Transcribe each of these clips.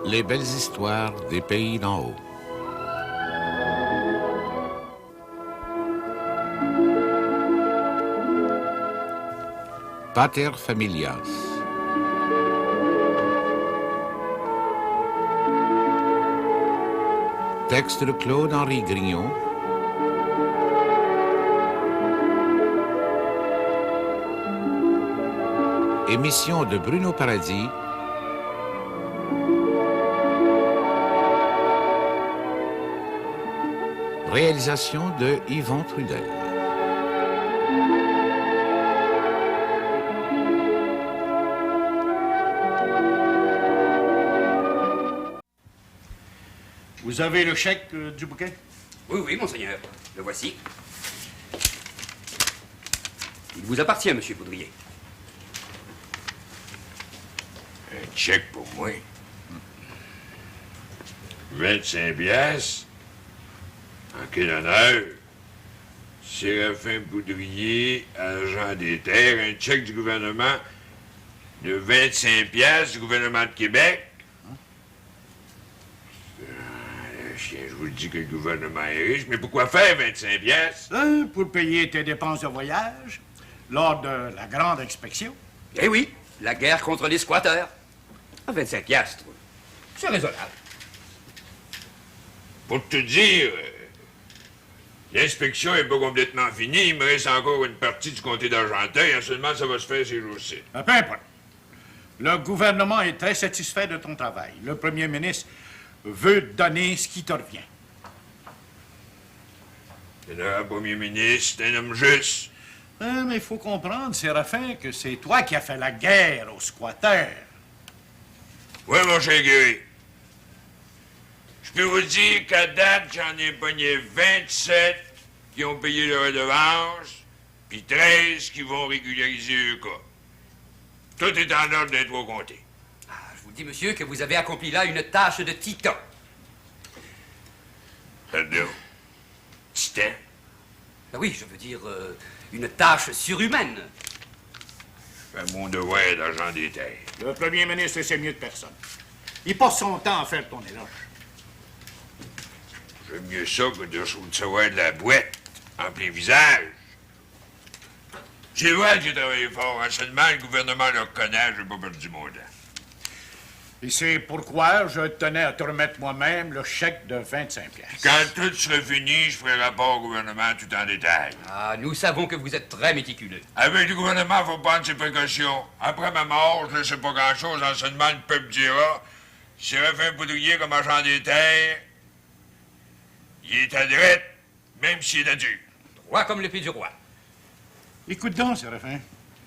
Les belles histoires des pays d'en haut. Pater Familias. Texte de Claude-Henri Grignon. Émission de Bruno Paradis. Réalisation de Yvon Trudel. Vous avez le chèque du bouquet? Oui, oui, monseigneur. Le voici. Il vous appartient, monsieur Poudrier. Un chèque pour moi. 25 piastres. En quel honneur? Séraphin Poudrier, agent des terres, un chèque du gouvernement de 25 piastres du gouvernement de Québec. Chien, je vous le dis que le gouvernement est riche, mais pourquoi faire 25 piastres? Pour payer tes dépenses de voyage lors de la grande inspection. Eh oui, la guerre contre les squatteurs. À 25 piastres. C'est raisonnable. Pour te dire, l'inspection est pas complètement finie. Il me reste encore une partie du comté d'Argenteuil. Seulement, ça va se faire ces jours-ci. Peu importe. Le gouvernement est très satisfait de ton travail. Le premier ministre veut te donner ce qui te revient. Le premier ministre, c'est un homme juste. Mais il faut comprendre, Séraphin, que c'est toi qui as fait la guerre aux squatteurs. Oui, mon cher Guéry. Je peux vous dire qu'à date, j'en ai pogné 27 qui ont payé leur redevance, puis 13 qui vont régulariser le cas. Tout est en ordre d'être au comté. Je vous dis, monsieur, que vous avez accompli là une tâche de titan. Pardon? Titan? Ah oui, je veux dire, une tâche surhumaine. Je fais mon devoir d'agent des terres. Le premier ministre sait mieux de personne. Il passe son temps à faire ton éloge. J'aime mieux ça que de recevoir de la boîte en plein visage. C'est vrai que j'ai travaillé fort. Seulement, le gouvernement le reconnaît, j'ai pas perdu mon temps. Et c'est pourquoi je tenais à te remettre moi-même le chèque de 25 piastres. Quand tout sera fini, je ferai rapport au gouvernement tout en détail. Ah, nous savons que vous êtes très méticuleux. Avec le gouvernement, il faut prendre ses précautions. Après ma mort, je ne sais pas grand-chose. Seulement, le peuple dira, Séraphin Poudrier comme agent des terres, il est à droite, même s'il est à dur. Droit comme l'épée du roi. Écoute donc, Séraphin.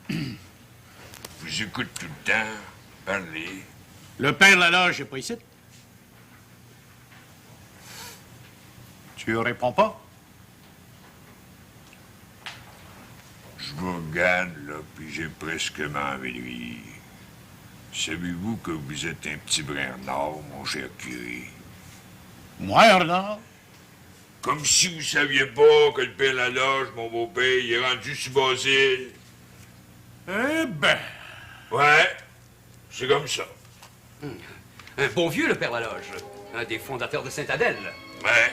Je vous écoute tout le temps, parler. Le père Laloge n'est pas ici. Tu réponds pas? Je vous regarde, là, puis j'ai presque envie de rire. Savez-vous que vous êtes un petit brin renard, mon cher curé? Moi, renard? Comme si vous saviez pas que le père Laloge, mon beau-père, il est rendu sur Basile. Eh ben... Ouais, c'est comme ça. Un bon vieux, le père Laloge. Un des fondateurs de Sainte-Adèle. Ouais,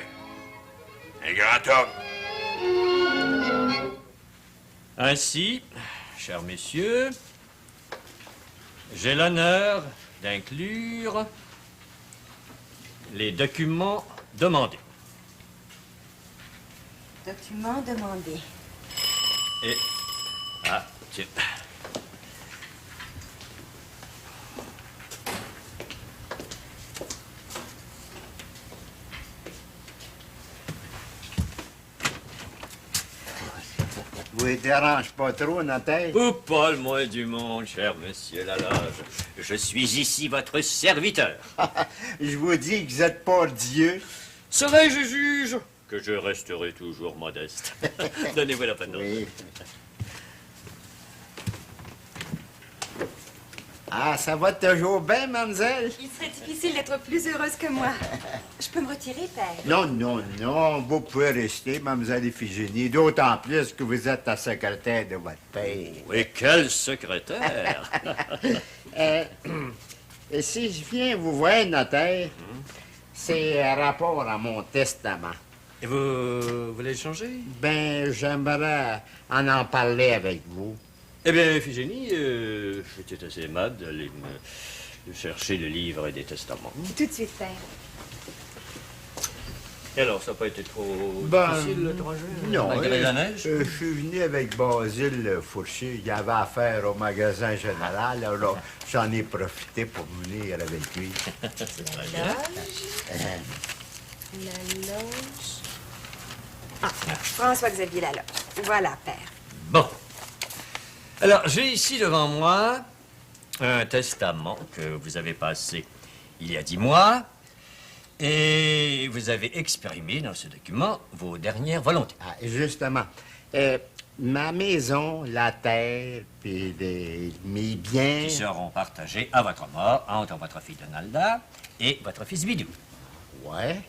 un grand homme. Ainsi, chers messieurs, j'ai l'honneur d'inclure les documents demandés. Document demandé. Et... Ah, tiens. Vous ne dérange pas trop, Nathalie? Oh, pas le moins du monde, cher monsieur Laloge. Je suis ici votre serviteur. Je vous dis que vous n'êtes pas Dieu. Serais-je juge que je resterai toujours modeste. Donnez-vous la peine. Oui. Ah, ça va toujours bien, mademoiselle? Il serait difficile d'être plus heureuse que moi. Je peux me retirer, père? Non, non, non, vous pouvez rester, mademoiselle Iphigénie, d'autant plus que vous êtes la secrétaire de votre père. Et quel secrétaire! Et si je viens vous voir, notaire, c'est rapport à mon testament. Et vous voulez le changer? Ben, j'aimerais en parler avec vous. Eh bien, Iphigénie, j'étais assez aimable d'aller me chercher le livre des testaments. Tout de suite, père. Et alors, ça n'a pas été trop Ben, difficile, le trajet? Non, Malgré la neige? je suis venu avec Basile Fourchier. Il y avait affaire au magasin général. Alors, j'en ai profité pour venir avec lui. La loge. Ah, François-Xavier Laloge. Voilà, père. Bon. Alors, j'ai ici devant moi un testament que vous avez passé il y a 10 mois. Et vous avez exprimé dans ce document vos dernières volontés. Ah, justement, ma maison, la terre, puis mes biens... Qui seront partagés à votre mort entre votre fille Donalda et votre fils Bidou. Ouais.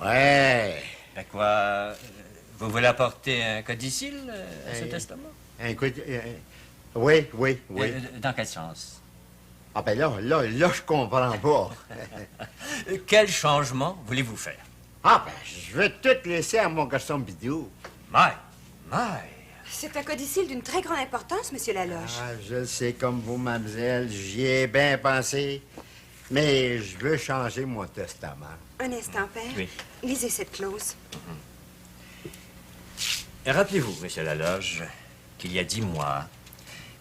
Ben quoi, vous voulez apporter un codicile à ce testament? Écoute, oui. Dans quel sens? Ah ben là, je comprends pas. Quel changement voulez-vous faire? Ah ben, je vais tout laisser à mon garçon Bidou. My. C'est un codicile d'une très grande importance, monsieur Laloge. Ah, je le sais comme vous, mademoiselle, j'y ai bien pensé. Mais je veux changer mon testament. Un instant, père. Oui. Lisez cette clause. Et rappelez-vous, monsieur Laloge, qu'il y a 10 mois,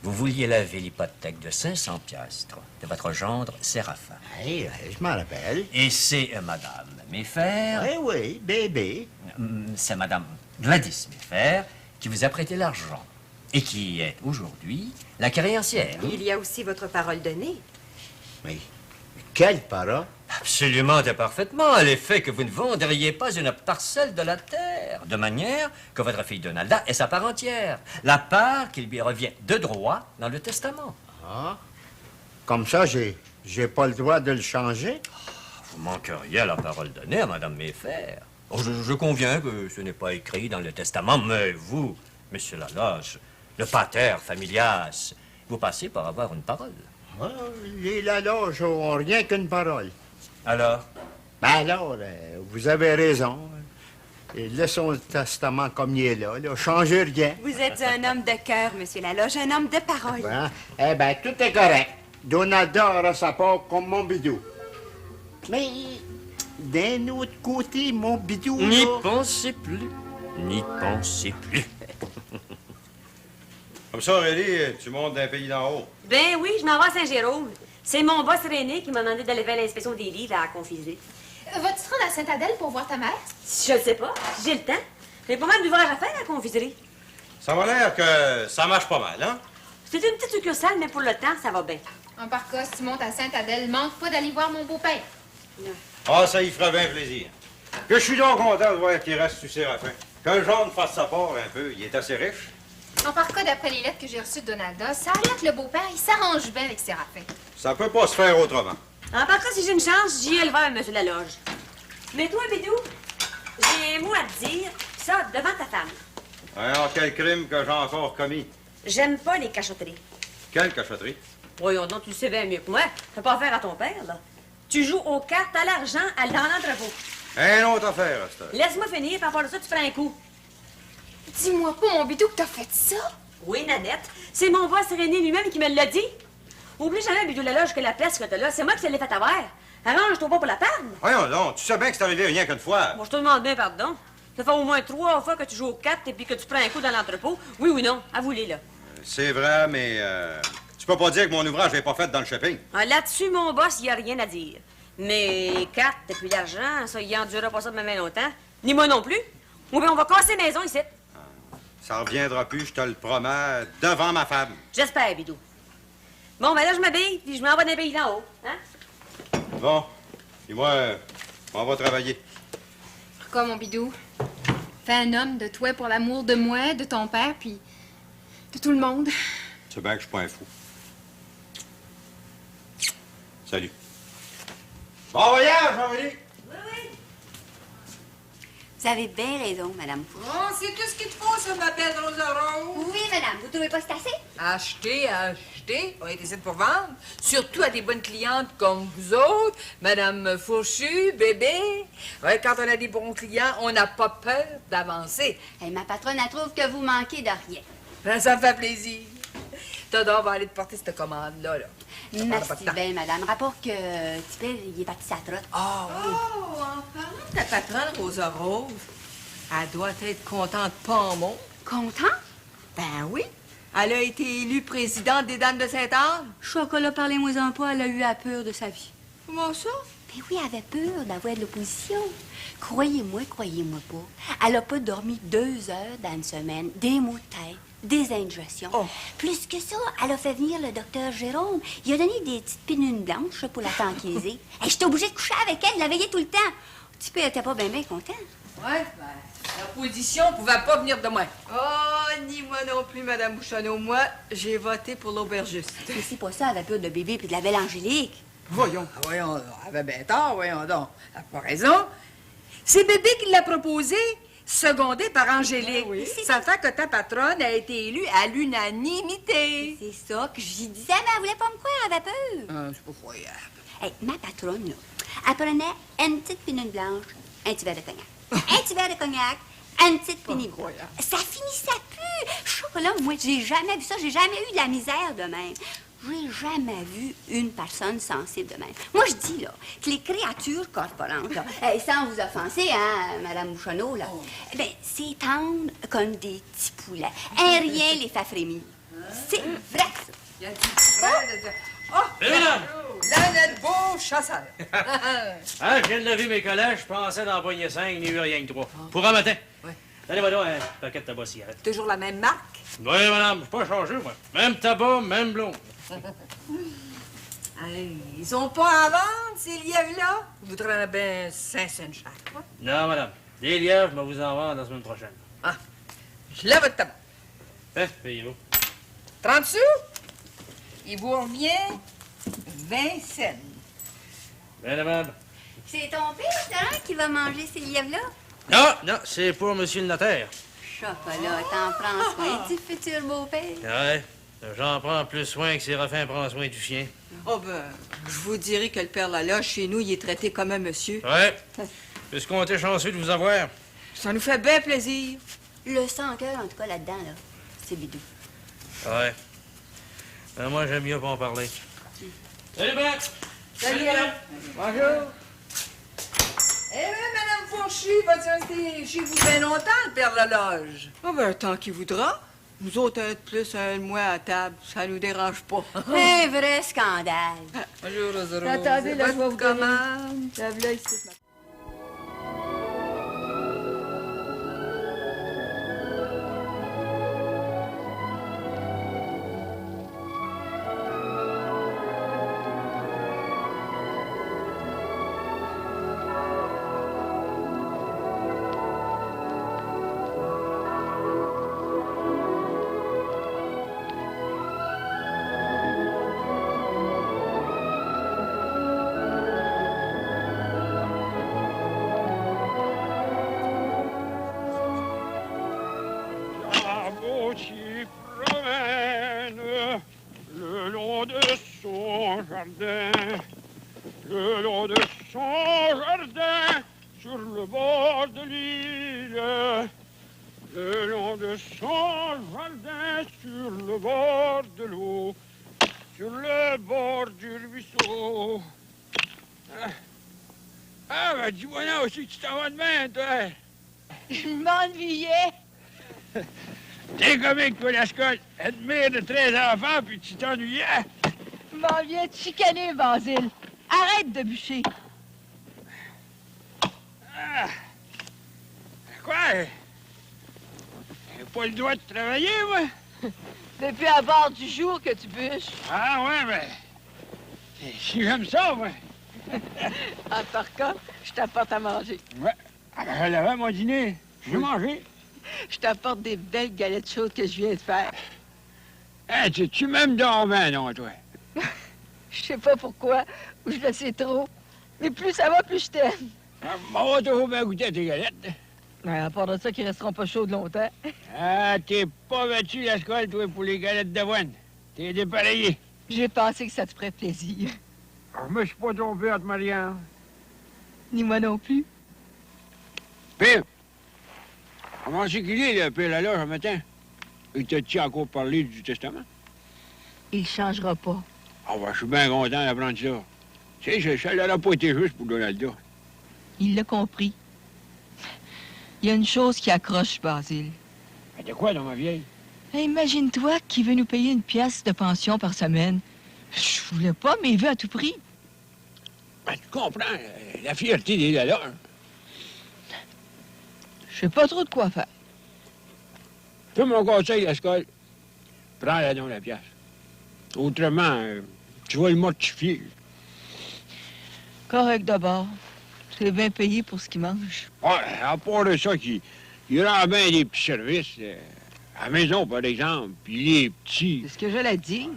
vous vouliez laver l'hypothèque de 500 piastres de votre gendre Séraphin. Hey, je m'en rappelle. Et c'est madame Méfer, Oui, bébé. c'est madame Gladys Méfer qui vous a prêté l'argent et qui est aujourd'hui la créancière. Il y a aussi votre parole donnée. Oui. Quelle parole? Absolument et parfaitement, à l'effet que vous ne vendriez pas une parcelle de la terre, de manière que votre fille Donalda ait sa part entière, la part qui lui revient de droit dans le testament. Ah. Comme ça, j'ai pas le droit de le changer? Vous manqueriez à la parole donnée à madame Méfer. Oh, je conviens que ce n'est pas écrit dans le testament, mais vous, monsieur Laloge, le pater familias, vous passez par avoir une parole. Ah, les Laloges n'ont rien qu'une parole. Alors? Ben alors, vous avez raison. Et laissons le testament comme il est là. Changez rien. Vous êtes un homme de cœur, monsieur Laloge, un homme de parole. Ben, eh bien, tout est correct. Donalda aura sa part comme mon bidou. Mais d'un autre côté, mon bidou... N'y là- pensez plus. N'y pensez plus. Comme ça, Aurélie, tu montes d'un pays d'en haut. Ben oui, je m'en vais à Saint-Jérôme. C'est mon boss René qui m'a demandé d'aller faire l'inspection des livres à la confiserie. Vas-tu te rendre à Sainte-Adèle pour voir ta mère? Je le sais pas, j'ai le temps. J'ai pas mal d'ouvrages à faire à la confiserie. Ça m'a l'air que ça marche pas mal, hein? C'est une petite succursale, mais pour le temps, ça va bien. En par cas, si tu montes à Sainte-Adèle, manque pas d'aller voir mon beau-père. Ah, ça y fera bien plaisir. Que je suis donc content de voir qu'il reste sur Séraphin. Qu'un jeune fasse sa part un peu. Il est assez riche. En par cas, d'après les lettres que j'ai reçues de Donalda, ça a l'air que le beau-père, il s'arrange bien avec Séraphin. Ça peut pas se faire autrement. En par cas, si j'ai une chance, j'irai le voir, monsieur Laloge. Mais toi, Bidou, j'ai un mot à te dire, pis ça, devant ta femme. Alors, quel crime que j'ai encore commis? J'aime pas les cachotteries. Quelle cachotterie? Voyons donc, tu le sais bien mieux que moi. Fais pas affaire à ton père, là. Tu joues aux cartes, à l'argent, dans l'entrepôt. Une autre affaire, à cette heure. Laisse-moi finir, puis à part de ça, tu feras un coup. Dis-moi pas, mon bidou, que t'as fait ça? Oui, Nanette. C'est mon boss René lui-même qui me l'a dit. Oublie jamais, Bidou Laloge, que la place que t'as là, c'est moi qui te l'ai fait avoir. Arrange-toi pas pour la table. Voyons donc, tu sais bien que c'est arrivé rien qu'une fois. Bon, je te demande bien pardon. Ça fait au moins 3 fois que tu joues aux cartes et puis que tu prends un coup dans l'entrepôt. Oui ou non? Avoue-les, là. C'est vrai, mais tu peux pas dire que mon ouvrage n'est pas fait dans le shopping. Ah, là-dessus, mon boss, il y a rien à dire. Mais les cartes et puis l'argent, ça, il en durera pas ça de même longtemps. Ni moi non plus. Ou bien on va casser maison ici. Ça reviendra plus, je te le promets, devant ma femme. J'espère, Bidou. Bon, ben là, je m'habille, puis je m'en vais dans les pays d'en haut. Hein? Bon, et moi, on va travailler. Quoi, mon bidou? Fais un homme de toi pour l'amour de moi, de ton père, puis de tout le monde. Tu sais bien que je suis pas un fou. Salut. Bon voyage, Aurélie! Oui, oui. Vous avez bien raison, madame. Oh, c'est tout ce qu'il te faut, ça, ma belle Rosa Rose. Oui, madame. madame, vous trouvez pas que c'est assez? Acheter, acheter. On est ici pour vendre. Surtout à des bonnes clientes comme vous autres, Madame Fourchu, bébé. Ouais, quand on a des bons clients, on n'a pas peur d'avancer. Hey, ma patronne, elle trouve que vous manquez de rien. Ben, ça me fait plaisir. Todor va aller te porter cette commande-là. Là. Merci bien, madame. Rapport que Tipel, il est parti sa trotte. Ah oui. Oh, en parlant de ta patronne, Rosa Rose, elle doit être contente pas en mot. Content? Ben oui. Elle a été élue présidente des Dames de Sainte-Anne. Chocolat, parlez-moi-en pas, elle a eu la peur de sa vie. Comment ça? Ben oui, elle avait peur d'avoir de l'opposition. Croyez-moi pas. Elle a pas dormi 2 heures dans une semaine, des maux de tête, des indigestions. Oh. Plus que ça, elle a fait venir le docteur Jérôme. Il a donné des petites pinules blanches pour la tranquilliser. Hey, j'étais obligée de coucher avec elle, la veiller tout le temps. Le petit peu était pas bien content. Ouais, ben, l'opposition pouvait pas venir de moi. Oh, ni moi non plus, Madame Bouchonneau. Moi, j'ai voté pour l'aubergiste. Mais c'est pas ça, elle avait peur de bébé puis de la belle Angélique. Voyons, elle avait bien tort, voyons donc. Elle n'a pas raison. C'est bébé qui l'a proposé, secondé par Angélique. Oui. Ça fait que ta patronne a été élue à l'unanimité. C'est ça que j'y disais, mais elle voulait pas me croire, elle avait peur. C'est pas croyable. Hey, ma patronne, là, elle prenait une petite pinule blanche, un petit verre de cognac. Un petit verre de cognac, une petite pinule. Ça finissait plus. Chocolat, moi, j'ai jamais vu ça. J'ai jamais eu de la misère de même. J'ai jamais vu une personne sensible de même. Moi, je dis, là, que les créatures corporantes, là, sans vous offenser, hein, Madame Bouchonneau, là, ben, c'est tendre comme des petits poulets. Un rien les fait frémir. C'est vrai, ça. Il y a un petit frère de... Oh! Là, notre beau chasseur. Ah, je viens de lever mes collèges, je pensais d'en poigner 5, il n'y a eu rien que 3. Pour un matin. Oui. Allez, donc, un paquet de tabac cigarette. Toujours la même marque? Oui, madame, je suis pas changé, moi. Même tabac, même blonde. Hey, ils sont pas à vendre, ces lièvres-là? Vous voudrez bien 5 cents chaque, quoi? Non, madame. Des lièvres, je vais vous en vendre la semaine prochaine. Ah, je lève votre tabac. Payez-vous. 30 sous? Il vous revient 20 cents. Bien aimable. C'est ton père, hein, qui va manger ces lièvres-là? Non, c'est pour monsieur le notaire. Chocolat, t'en prends soin du futur beau-père. Ouais, j'en prends plus soin que Séraphin prend soin du sien. Oh, ben, je vous dirai que le père Laloche, chez nous, il est traité comme un monsieur. Ouais, puisqu'on était chanceux de vous avoir. Ça nous fait bien plaisir. Le sang-cœur, en tout cas, là-dedans, là, c'est bidou. Ouais. Ben, moi, j'aime mieux pas en parler. Salut, Ben! Salut, madame. Bonjour. Eh bien, Madame Fourchu, va-t-il rester chez vous bien longtemps, le père Laloge? Oh, ben, tant qu'il voudra. Nous autres, être plus un mois à table, ça nous dérange pas. Un vrai scandale. Bonjour, Rosa Rose. Attendez, là, je vais vous donner. commande. Lève-la ici, ma... La beauté promène le long de son jardin, le long de son jardin, sur le bord de l'île, le long de son jardin, sur le bord de l'eau, sur le bord du ruisseau. Ben dis-moi là aussi que tu t'en vas demain, toi. Je m'ennuyais. T'es comique, toi, la Scott. Être mère de 13 enfants, puis tu t'ennuyais. Je m'en viens de chicaner, Basile. Arrête de bûcher. Ah. Quoi? J'ai pas le droit de travailler, moi? Depuis à bord du jour que tu bûches. Ah, ouais, ben... Si j'aime ça, moi. En par contre, je t'apporte à manger. Ouais. Ah, ben, je l'avais, mon dîner. J'ai mangé. Je t'apporte des belles galettes chaudes que je viens de faire. Hey, tu m'aimes dormant, non, toi? Je sais pas pourquoi, ou je le sais trop. Mais plus ça va, plus je t'aime. On va toujours bien goûter à tes galettes. Ouais, à part de ça, qu'ils resteront pas chauds longtemps. Ah, t'es pas vêtu, la scolle, toi, pour les galettes d'avoine. T'es dépareillé. J'ai pensé que ça te ferait plaisir. Je me suis pas trompé entre Marianne. Ni moi non plus. Pire. Comment c'est qu'il est, le pire, la loge, un matin? Il t'a-tu encore parlé du testament? Il changera pas. Ah, ben, je suis bien content d'apprendre ça. Tu sais, ça n'aurait pas été juste pour Donalda. Il l'a compris. Il y a une chose qui accroche, Basile. Mais de quoi, dans ma vieille? Imagine-toi qu'il veut nous payer 1 pièce de pension par semaine. Je voulais pas, mais il veut à tout prix. Ben, tu comprends, la fierté des la loge. Je sais pas trop de quoi faire. Fais mon conseil, la scolle. Prends-la donc, la pièce. Autrement, tu vas le mortifier. Correct d'abord. C'est bien payé pour ce qu'il mange. Ouais, à part de ça, il rend bien des petits services. À la maison, par exemple, puis les petits. C'est ce que j'allais dire.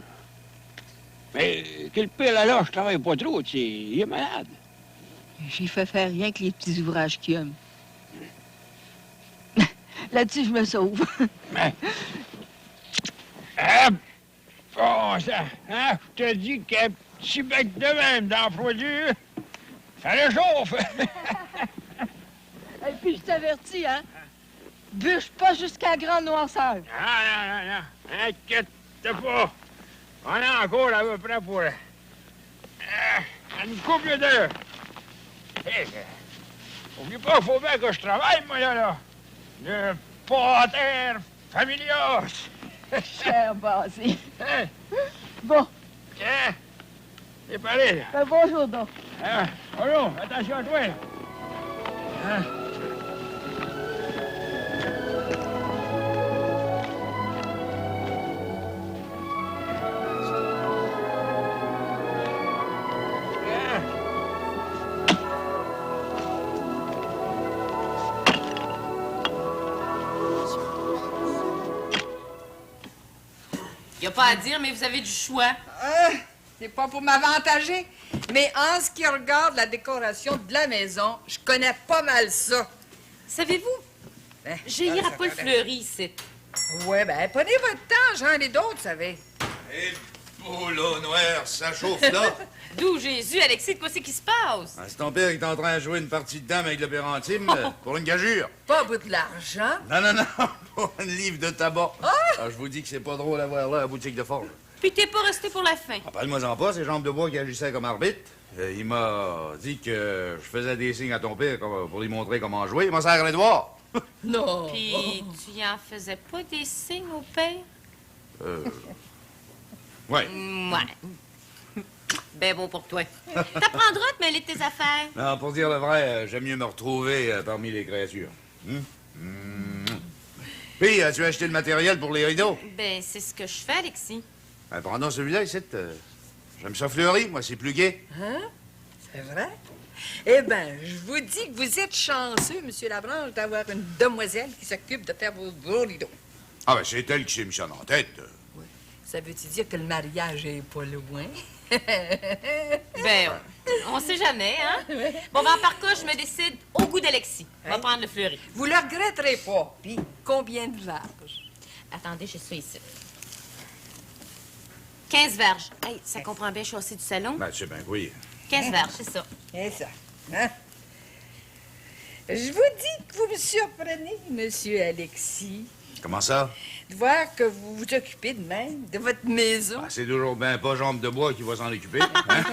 Mais quel pire là, je travaille pas trop, tu sais. Il est malade. J'ai fait faire rien que les petits ouvrages qu'il aime. Là-dessus, je me sauve. Mais... Ah, bon, ça, hein, je te dis qu'un petit bec de même dans froid dur, ça le chauffe. Et puis, je t'avertis, hein? Bûche pas jusqu'à la grande noirceur. Non. Inquiète-toi pas. On a encore à peu près pour une couple d'heures. Oublie pas, il faut bien que je travaille, moi, là. Le pater familias. Cher Basile. Hein? Bon. Tiens, c'est pareil, là. Ben, bonjour, donc. Bonjour, attention à toi. Hein? Y a pas à dire, mais vous avez du choix. C'est pas pour m'avantager, mais en ce qui regarde la décoration de la maison, je connais pas mal ça. Savez-vous, j'haïrais pas le fleuri ici. Ouais, ben, prenez votre temps, j'en ai d'autres, vous savez. Eh, boulot noir, ça chauffe là. D'où Jésus, Alexis, de quoi c'est qui se passe? Ah, c'est ton père qui est en train de jouer une partie de dame avec le père intime pour une gageure. Pas au bout de l'argent. Non, pour un livre de tabac. Ah, je vous dis que c'est pas drôle à voir là à la boutique de forge. Puis t'es pas resté pour la fin. Ah, parle-moi-en pas, c'est Jambes de Bois qui agissait comme arbitre. Il m'a dit que je faisais des signes à ton père pour lui montrer comment jouer. Il m'a serré de voir. Non. Puis tu y en faisais pas des signes au père? Ouais. Ouais. Ben bon pour toi. T'apprendras à te mêler de tes affaires. Non, pour dire le vrai, j'aime mieux me retrouver parmi les créatures. Puis, as-tu acheté le matériel pour les rideaux? Ben, c'est ce que je fais, Alexis. Ben, prends celui-là, ici. J'aime ça fleuri, moi, c'est plugué. Hein? C'est vrai? Eh bien, je vous dis que vous êtes chanceux, Monsieur Labranche, d'avoir une demoiselle qui s'occupe de faire vos rideaux. Ah, ben, c'est elle qui s'est mis ça en tête. Oui. Ça veut-tu dire que le mariage est pas loin? Ben, on sait jamais, hein? Bon, ben, par contre, je me décide au goût d'Alexis. On va prendre le fleuri. Vous le regretterez pas. Puis, combien de verges? Attendez, j'ai ça ici. 15 verges. Hey, ça comprend bien chaussée du salon? Ben, tu sais bien que oui. 15 verges, c'est ça. C'est ça. Hein? Je vous dis que vous me surprenez, Monsieur Alexis. Comment ça? De voir que vous vous occupez de même, de votre maison. Ah, c'est toujours bien pas Jambes de Bois qui va s'en occuper. Hein?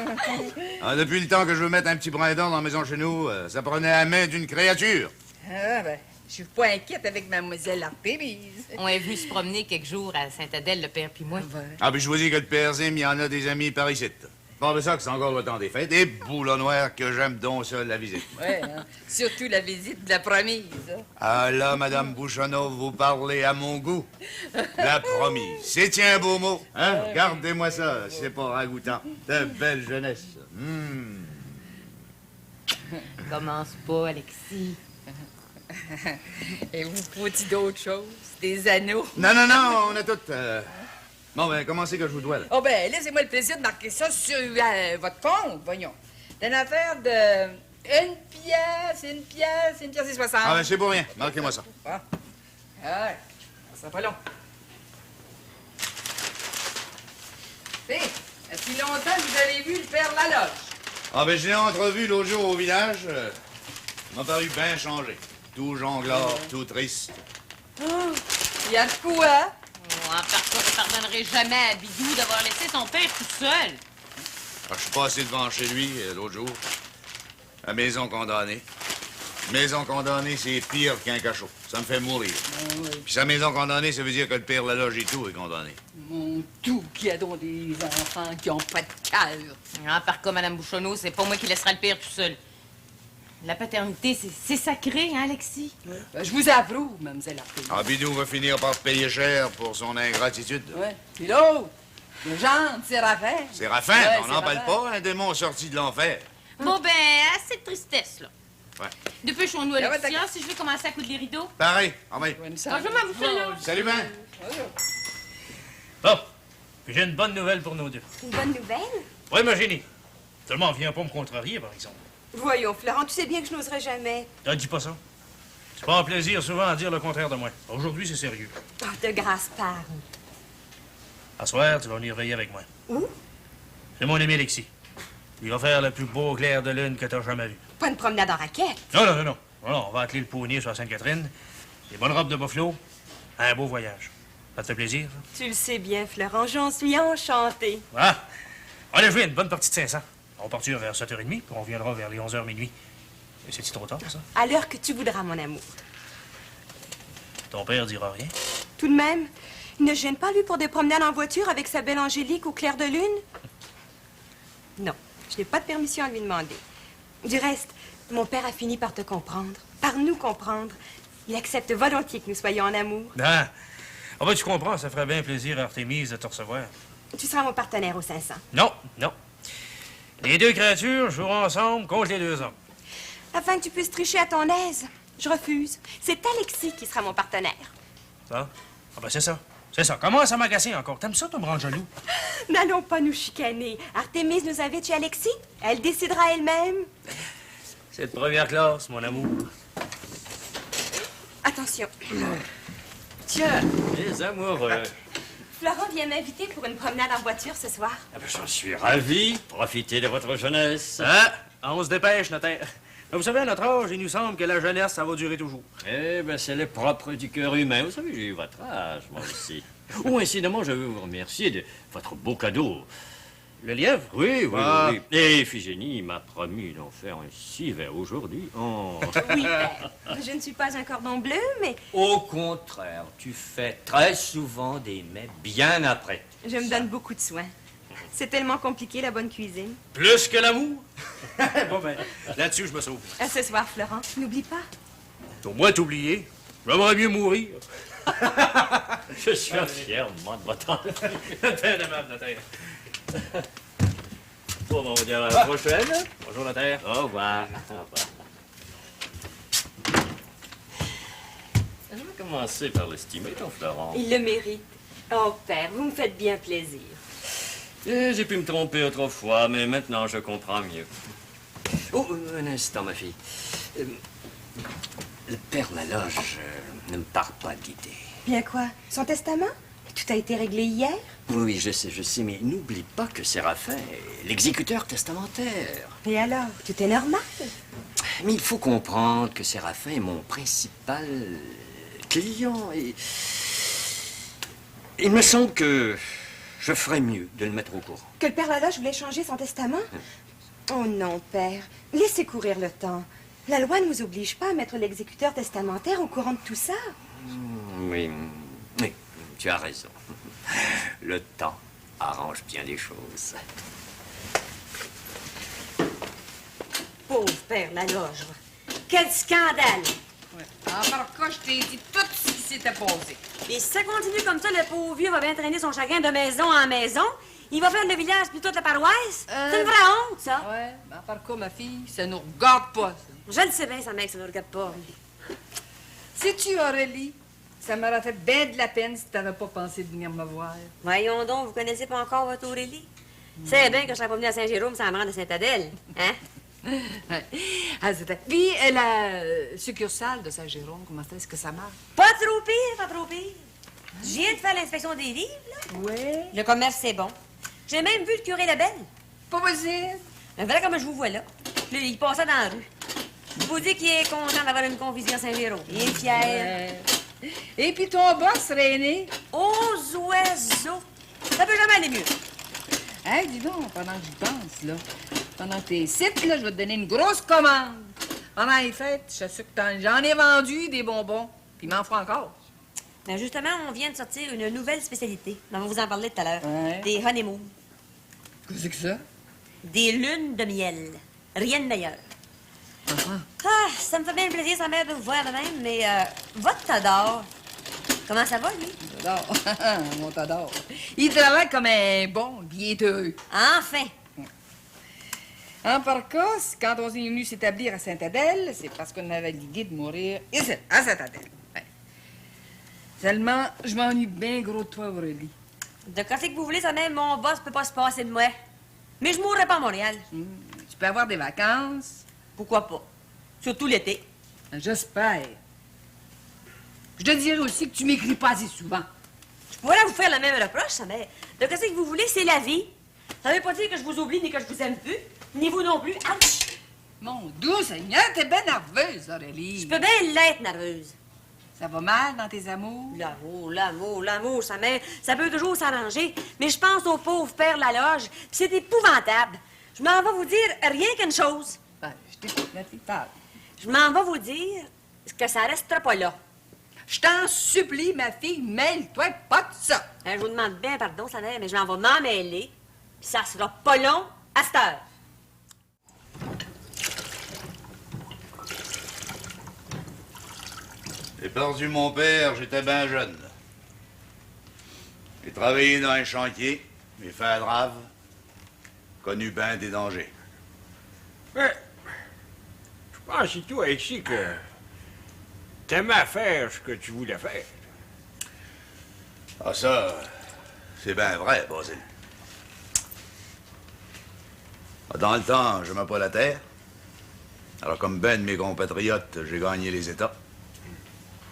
Ah, depuis le temps que je veux mettre un petit brin d'or dans la maison chez nous, ça prenait la main d'une créature. Ah, ben, je suis pas inquiète avec mademoiselle Artémise. On est venu se promener quelques jours à Sainte-Adèle, le père puis moi. Ah, puis je vous dis que le père Zim, il y en a des amis par ici. Pas de ça que c'est encore le temps des fêtes. Et boulot noir que j'aime donc ça, la visite. Ouais, hein? Surtout la visite de la promise. Hein? Ah là, Madame Bouchonneau, vous parlez à mon goût. La promise. C'est un beau mot. Hein? Gardez-moi ça, c'est pas ragoûtant. De belle jeunesse. Commence pas, Alexis. Et vous faut-il d'autres choses? Des anneaux? Non, on a tout... Bon, ben, comment c'est que je vous dois, là? Oh, ben, laissez-moi le plaisir de marquer ça sur votre compte, voyons. C'est une affaire de Une pièce et 60. Ah, ben, c'est pour rien. Marquez-moi ça. Ah. Ouais, ça sera pas long. Hé, depuis longtemps que vous avez vu le père Laloge? Ah, ben, je l'ai entrevu l'autre jour au village. Il m'a paru bien changé. Tout jongleur, tout triste. Oh, il y a de quoi? Oh, en partant, je pardonnerai jamais à Bidou d'avoir laissé son père tout seul. Ah, je suis passé devant chez lui l'autre jour. La maison condamnée. Maison condamnée, c'est pire qu'un cachot. Ça me fait mourir. Puis sa maison condamnée, ça veut dire que le père Laloge et tout est condamné. Mon tout, qui a donc des enfants qui ont pas de cœur. Ah, par contre, Madame Bouchonneau, c'est pas moi qui laissera le père tout seul. La paternité, c'est sacré, hein, Alexis? Ben, je vous approuve, mademoiselle Arthur. Ah, Bidou va finir par payer cher pour son ingratitude. Ouais. Puis l'autre, le gendre, Séraphin. Séraphin, Ouais, on n'en parle Séraphin. pas, un démon sorti de l'enfer. Bon, ben, assez de tristesse, là. Ouais. Dépêchons-nous, Alexis, hein, si je vais commencer à coudre les rideaux. Pareil, ah oui. Bonjour, ma Bouchonneau. Salut, Ben. Bon, j'ai une bonne nouvelle pour nous deux. Une bonne nouvelle? Oui, ma génie. Seulement, viens pas me contrarier, par exemple. Voyons, Florent, tu sais bien que je n'oserais jamais. Ah, dis pas ça. C'est pas un plaisir souvent à dire le contraire de moi. Aujourd'hui, c'est sérieux. Oh, de grâce, parle. À soir, tu vas venir veiller avec moi. Où? C'est mon ami Alexis. Il va faire le plus beau clair de lune que t'as jamais vu. Pas une promenade en raquette. Non, non, non, non. Non, on va atteler le poney sur la Sainte-Catherine. Des bonnes robes de buffalo. Un beau voyage. Ça te fait plaisir, ça? Tu le sais bien, Florent, j'en suis enchantée. Ah! On a joué une bonne partie de 500. On partira vers 7h30, puis on reviendra vers les 11h minuit. Et c'est-tu trop tard, ça? À l'heure que tu voudras, mon amour. Ton père dira rien. Tout de même, il ne gêne pas, lui, pour des promenades en voiture avec sa belle Angélique au clair de lune? Non, je n'ai pas de permission à lui demander. Du reste, mon père a fini par te comprendre, par nous comprendre. Il accepte volontiers que nous soyons en amour. Ah! Ah ben, tu comprends, ça ferait bien plaisir à Artémise de te recevoir. Tu seras mon partenaire au 500. Non, non. Les deux créatures joueront ensemble contre les deux hommes. Afin que tu puisses tricher à ton aise, je refuse. C'est Alexis qui sera mon partenaire. Ça? Ah ben, c'est ça. C'est ça. Commence à m'agacer encore. T'aimes ça, toi, me rendre jaloux? N'allons pas nous chicaner. Artémise nous invite chez Alexis. Elle décidera elle-même. C'est de première classe, mon amour. Attention. Tiens, les amoureux. Florent vient m'inviter pour une promenade en voiture ce soir. Ah ben, j'en suis ravi. Profitez de votre jeunesse. Ah, on se dépêche, notaire. Vous savez, à notre âge, il nous semble que la jeunesse, ça va durer toujours. Eh bien, c'est le propre du cœur humain. Vous savez, j'ai eu votre âge, moi aussi. Oh, incidemment, je veux vous remercier de votre beau cadeau. Le lièvre? Oui, oui, Ah. oui. Et Iphigénie m'a promis d'en faire ainsi vers aujourd'hui. Oh. Oui, père. Je ne suis pas un cordon bleu, mais Au contraire, tu fais très souvent des mets bien après. je me donne beaucoup de soin. C'est tellement compliqué, la bonne cuisine. Plus que l'amour? Bon, ben, là-dessus, je me sauve. À ce soir, Florent. N'oublie pas. Au moins t'oublier. J'aimerais mieux mourir. Je suis fièrement de votre envie. Notaire de même, notaire. Bon, on va dire à la prochaine. Bonjour, notaire. Au revoir. Au revoir. Je vais commencer par l'estimer, ton Florent. Il le mérite. Oh, père, vous me faites bien plaisir. J'ai pu me tromper autrefois, mais maintenant je comprends mieux. Oh, un instant, ma fille. Le père Laloge ne me parle pas d'idée. Bien quoi? Son testament? Tout a été réglé hier? Oui, je sais, mais n'oublie pas que Séraphin est l'exécuteur testamentaire. Et alors? Tout est normal? Mais il faut comprendre que Séraphin est mon principal client et... Il me semble que je ferais mieux de le mettre au courant. Que le père Laloge voulait changer son testament? Oh non, père. Laissez courir le temps. La loi ne vous oblige pas à mettre l'exécuteur testamentaire au courant de tout ça. Oui, oui, tu as raison. Le temps arrange bien les choses. Pauvre père Laloge. Quel scandale! En par cas, je t'ai dit tout ce qui s'était passé. Et si ça continue comme ça, le pauvre vieux va bien traîner son chagrin de maison en maison. Il va faire le village puis toute la paroisse. C'est une vraie honte, ça. Ouais, mais en par cas, ma fille, ça nous regarde pas, ça. Je le sais bien, sa mère, que ça ne regarde pas. Sais-tu, Aurélie, ça m'aurait fait bien de la peine si t'avais pas pensé de venir me voir. Voyons donc, vous connaissez pas encore votre Aurélie? C'est bien que je serais pas venue à Saint-Jérôme sans me rendre à Sainte-Adèle, hein? Ah, puis, la succursale de Saint-Jérôme, comment est-ce que ça marche? Pas trop pire, pas trop pire. Je viens de faire l'inspection des livres, là. Oui. Le commerce, c'est bon. J'ai même vu le curé Labelle. Pas possible. Ben voilà comment je vous vois là. Puis là, il passait dans la rue. Je vous dis qu'il est content d'avoir une confusion à Saint-Jérôme. Il est fier. Ouais. Et puis ton boss, René? Aux oiseaux. Ça peut jamais aller mieux. Hey, dis donc, pendant que j'y pense, là, pendant que t'es sites, là, je vais te donner une grosse commande. Pendant les fêtes, je suis sûre que j'en ai vendu des bonbons, puis il m'en faut encore. Ben justement, on vient de sortir une nouvelle spécialité. On va vous en parler tout à l'heure. Ouais. Des honeymoon. Qu'est-ce que c'est que ça? Des lunes de miel. Rien de meilleur. Ah, ça me fait bien plaisir, sa mère, de vous voir de même, mais votre Tador, comment ça va, lui? Tador, mon Tador. Il travaille comme un bon, puis il est heureux. Enfin! En par cas, quand on est venu s'établir à Sainte-Adèle, c'est parce qu'on avait l'idée de mourir ici, à Sainte-Adèle. Ouais. Seulement, je m'ennuie bien gros de toi, Aurélie. De côté que vous voulez, sa mère, mon boss peut pas se passer de moi. Mais je mourrai pas à Montréal. Tu peux avoir des vacances? Pourquoi pas? Surtout l'été. J'espère. Je te dirais aussi que tu m'écris pas assez souvent. Je pourrais vous faire la même reproche, sa mère. De qu'est-ce que vous voulez, c'est la vie. Ça veut pas dire que je vous oublie ni que je vous aime plus. Ni vous non plus. Ouch! Mon doux Seigneur, t'es bien nerveuse, Aurélie. Je peux bien l'être nerveuse. Ça va mal dans tes amours? L'amour, sa mère, ça peut toujours s'arranger. Mais je pense au pauvre père Laloge, pis c'est épouvantable. Je m'en vais vous dire rien qu'une chose. Ben, je t'écoute, ma fille, parle. Je m'en vais vous dire que ça restera pas là. Je t'en supplie, ma fille, mêle-toi pas de ça. Je vous demande bien pardon, sa mère, mais je m'en vais m'en mêler. Puis ça sera pas long à cette heure. J'ai perdu mon père, j'étais bien jeune. J'ai travaillé dans un chantier, j'ai fait un drave, connu bien des dangers. Ouais. Je pense c'est toi ici que t'aimais faire ce que tu voulais faire. Ah ça, c'est bien vrai, Basile. Dans le temps, je n'aimais pas la terre. Alors comme ben de mes compatriotes, j'ai gagné les États.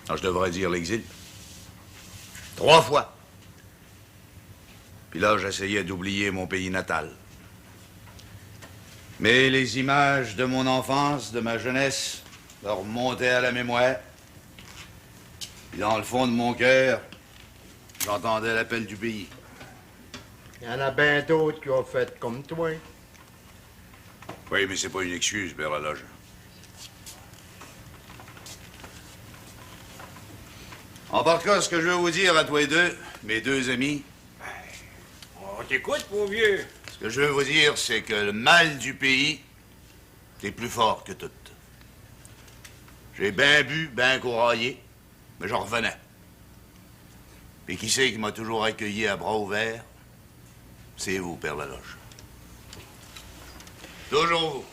Alors, je devrais dire l'exil. 3 fois. Puis là, j'essayais d'oublier mon pays natal. Mais les images de mon enfance, de ma jeunesse, me remontaient à la mémoire. Puis dans le fond de mon cœur, j'entendais l'appel du pays. Il y en a bien d'autres qui ont fait comme toi. Oui, mais c'est pas une excuse, Père Laloge. En par cas, ce que je veux vous dire à toi et deux, mes deux amis... On t'écoute, mon vieux. Ce que je veux vous dire, c'est que le mal du pays, c'est plus fort que tout. J'ai bien bu, bien couraillé, mais j'en revenais. Puis qui c'est qui m'a toujours accueilli à bras ouverts? C'est vous, Père Laloge. Toujours vous.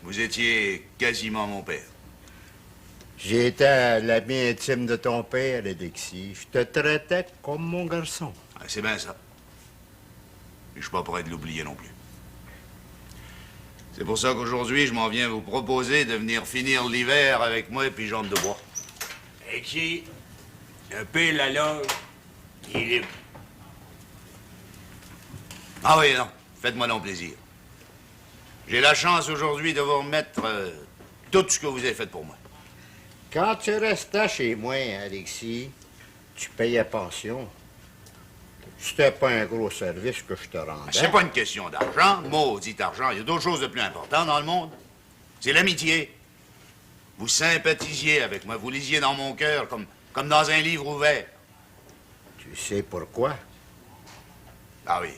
Vous étiez quasiment mon père. J'étais l'ami intime de ton père, Alexis. Je te traitais comme mon garçon. Ah, c'est bien ça. Et je suis pas prêt de l'oublier non plus. C'est pour ça qu'aujourd'hui, je m'en viens vous proposer de venir finir l'hiver avec moi et puis jambes de bois. Ici, le père Laloge, il est libre. Ah oui, non. Faites-moi donc plaisir. J'ai la chance aujourd'hui de vous remettre tout ce que vous avez fait pour moi. Quand tu restais chez moi, Alexis, tu payais pension. C'était pas un gros service que je te rendais. C'est pas une question d'argent, maudit argent. Il y a d'autres choses de plus importantes dans le monde. C'est l'amitié. Vous sympathisiez avec moi, vous lisiez dans mon cœur comme dans un livre ouvert. Tu sais pourquoi? Ah oui,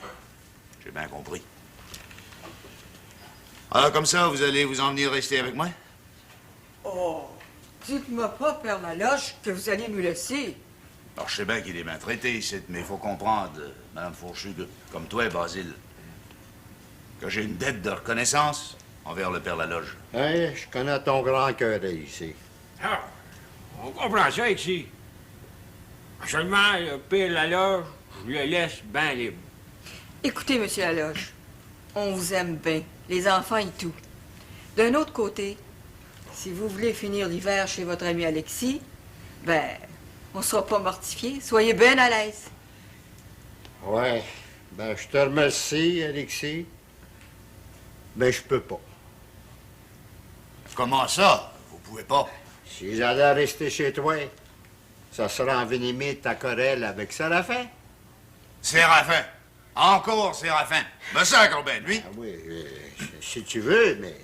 j'ai bien compris. Alors comme ça, vous allez vous en venir rester avec moi? Oh, dites-moi pas, Père Laloche, que vous allez nous laisser. Alors, je sais bien qu'il est bien traité ici, mais il faut comprendre, Madame Fourchu, comme toi, Basile, que j'ai une dette de reconnaissance envers le Père Laloge. Hein, je connais ton grand cœur ici. Ah, on comprend ça ici. Seulement, le père Laloge, je le laisse bien libre. Écoutez, Monsieur Laloche, on vous aime bien, les enfants et tout. D'un autre côté, si vous voulez finir l'hiver chez votre ami Alexis, ben, on sera pas mortifiés. Soyez bien à l'aise. Ouais. Ben, je te remercie, Alexis. Mais je peux pas. Comment ça? Vous pouvez pas? Si j'allais rester chez toi, ça sera envenimé ta querelle avec Séraphin. Séraphin. Encore Séraphin. Me sacre ben, lui. Ah oui, si tu veux, mais